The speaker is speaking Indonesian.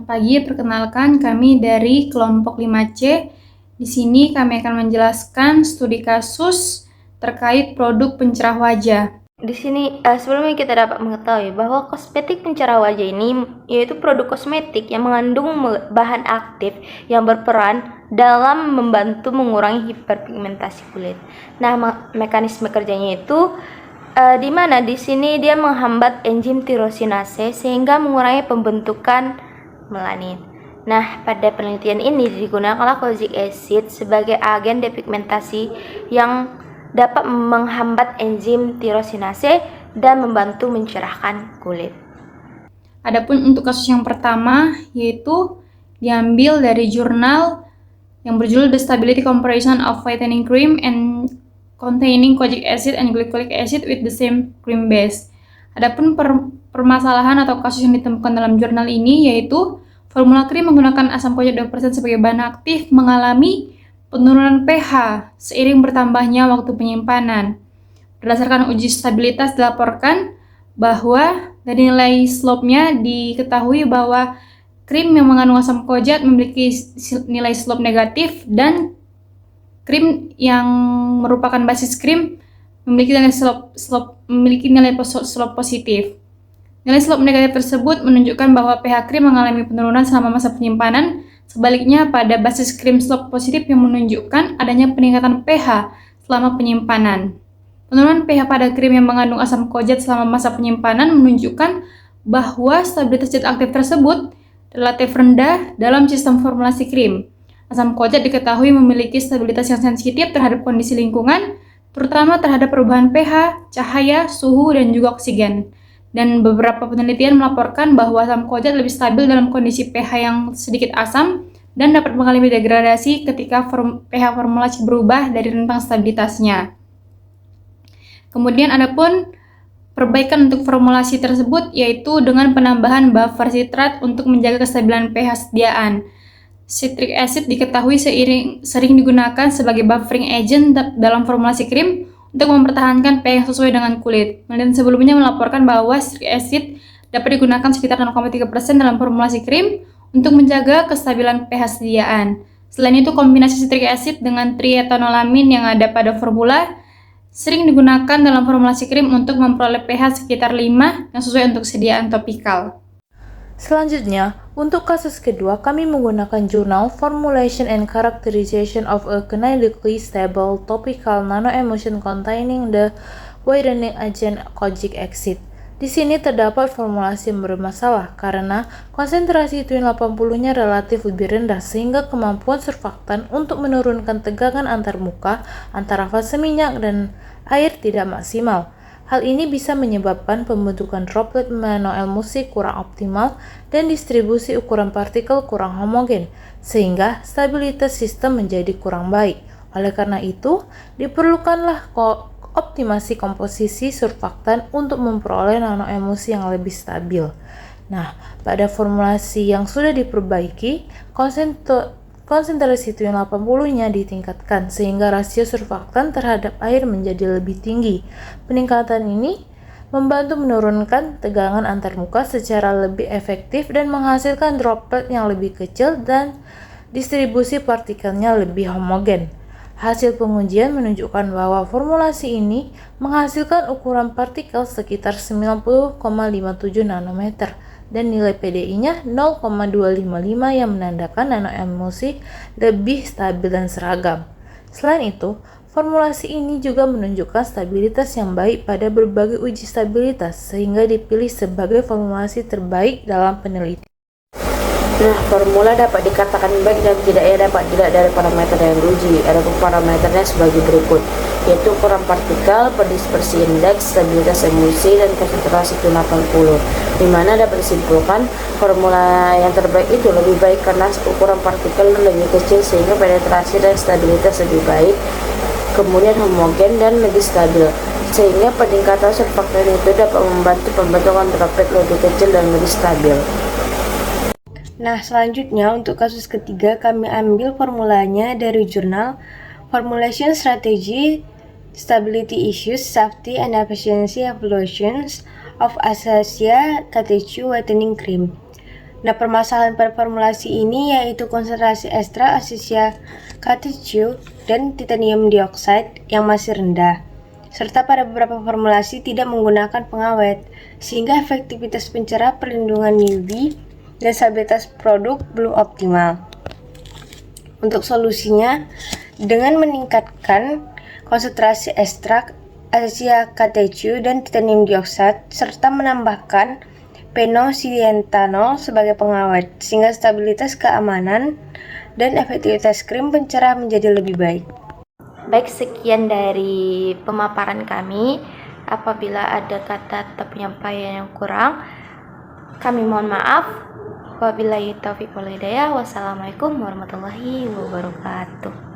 Selamat pagi, perkenalkan kami dari kelompok 5C. Di sini kami akan menjelaskan studi kasus terkait produk pencerah wajah. Di sini sebelumnya kita dapat mengetahui bahwa kosmetik pencerah wajah ini yaitu produk kosmetik yang mengandung bahan aktif yang berperan dalam membantu mengurangi hiperpigmentasi kulit. Nah, mekanisme kerjanya itu di mana di sini dia menghambat enzim tirosinase sehingga mengurangi pembentukan melanin. Nah, pada penelitian ini digunakanlah kojic acid sebagai agen depigmentasi yang dapat menghambat enzim tirosinase dan membantu mencerahkan kulit. Adapun untuk kasus yang pertama, yaitu diambil dari jurnal yang berjudul The Stability Comparison of Whitening Cream and Containing Kojic Acid and Glycolic Acid with the Same Cream Base. Adapun permasalahan atau kasus yang ditemukan dalam jurnal ini yaitu formula krim menggunakan asam kojic 2% sebagai bahan aktif mengalami penurunan pH seiring bertambahnya waktu penyimpanan. Berdasarkan uji stabilitas dilaporkan bahwa dari nilai slope-nya diketahui bahwa krim yang mengandung asam kojic memiliki nilai slope negatif dan krim yang merupakan basis krim memiliki nilai slope positif. Nilai slope negatif tersebut menunjukkan bahwa pH krim mengalami penurunan selama masa penyimpanan. Sebaliknya, pada basis krim slope positif yang menunjukkan adanya peningkatan pH selama penyimpanan. Penurunan pH pada krim yang mengandung asam kojic selama masa penyimpanan menunjukkan bahwa stabilitas zat aktif tersebut relatif rendah dalam sistem formulasi krim. Asam kojic diketahui memiliki stabilitas yang sensitif terhadap kondisi lingkungan, terutama terhadap perubahan pH, cahaya, suhu, dan juga oksigen. Dan beberapa penelitian melaporkan bahwa asam kojic lebih stabil dalam kondisi pH yang sedikit asam dan dapat mengalami degradasi ketika pH formulasi berubah dari rentang stabilitasnya. Kemudian adapun perbaikan untuk formulasi tersebut yaitu dengan penambahan buffer citrat untuk menjaga kestabilan pH sediaan. Citric acid diketahui sering digunakan sebagai buffering agent dalam formulasi krim untuk mempertahankan pH yang sesuai dengan kulit. Penelitian sebelumnya melaporkan bahwa citric acid dapat digunakan sekitar 0,3% dalam formulasi krim untuk menjaga kestabilan pH sediaan. Selain itu, kombinasi citric acid dengan triethanolamine yang ada pada formula sering digunakan dalam formulasi krim untuk memperoleh pH sekitar 5 yang sesuai untuk sediaan topikal. Selanjutnya, untuk kasus kedua, kami menggunakan jurnal Formulation and Characterization of a Kinetically Stable Topical Nano-Emulsion Containing the Whitening Agent Kojic Acid. Di sini terdapat formulasi yang bermasalah karena konsentrasi twin 80-nya relatif lebih rendah sehingga kemampuan surfaktan untuk menurunkan tegangan antar muka antara fase minyak dan air tidak maksimal. Hal ini bisa menyebabkan pembentukan droplet nanoemulsi kurang optimal dan distribusi ukuran partikel kurang homogen, sehingga stabilitas sistem menjadi kurang baik. Oleh karena itu, diperlukanlah optimasi komposisi surfaktan untuk memperoleh nanoemulsi yang lebih stabil. Nah, pada formulasi yang sudah diperbaiki, konsentrasi twin 80-nya ditingkatkan sehingga rasio surfaktan terhadap air menjadi lebih tinggi. Peningkatan ini membantu menurunkan tegangan antarmuka secara lebih efektif dan menghasilkan droplet yang lebih kecil dan distribusi partikelnya lebih homogen. Hasil pengujian menunjukkan bahwa formulasi ini menghasilkan ukuran partikel sekitar 90,57 nanometer dan nilai PDI-nya 0,255 yang menandakan nanoemulsi lebih stabil dan seragam. Selain itu, formulasi ini juga menunjukkan stabilitas yang baik pada berbagai uji stabilitas sehingga dipilih sebagai formulasi terbaik dalam penelitian. Nah, formula dapat dikatakan baik dan tidaknya dapat dilihat dari parameter yang diuji. Ada parameternya sebagai berikut, yaitu ukuran partikel, dispersi indeks, stabilitas emulsi, dan konsentrasi twin 80. Di mana dapat disimpulkan formula yang terbaik itu lebih baik karena ukuran partikel lebih kecil sehingga penetrasi dan stabilitas lebih baik, kemudian homogen dan lebih stabil, sehingga peningkatan surfaktan itu dapat membantu pembentukan droplet lebih kecil dan lebih stabil. Nah, selanjutnya untuk kasus ketiga kami ambil formulanya dari jurnal Formulation Strategy, Stability Issues, Safety and Efficiency Evaluations of Acacia KT2 Whitening Cream. Nah, permasalahan pada formulasi ini yaitu konsentrasi ester asesia KTCU dan titanium dioxide yang masih rendah, serta pada beberapa formulasi tidak menggunakan pengawet, sehingga efektivitas pencerah perlindungan UV dan stabilitas produk belum optimal. Untuk solusinya, dengan meningkatkan konsentrasi ekstrak asesia KTCU dan titanium dioxide serta menambahkan phenoxyethanol sebagai pengawet, sehingga stabilitas keamanan dan efektivitas krim pencerah menjadi lebih baik. Baik, sekian dari pemaparan kami. Apabila ada kata atau penyampaian yang kurang, kami mohon maaf. Wabillahi taufiq wal hidayah. Wassalamualaikum warahmatullahi wabarakatuh.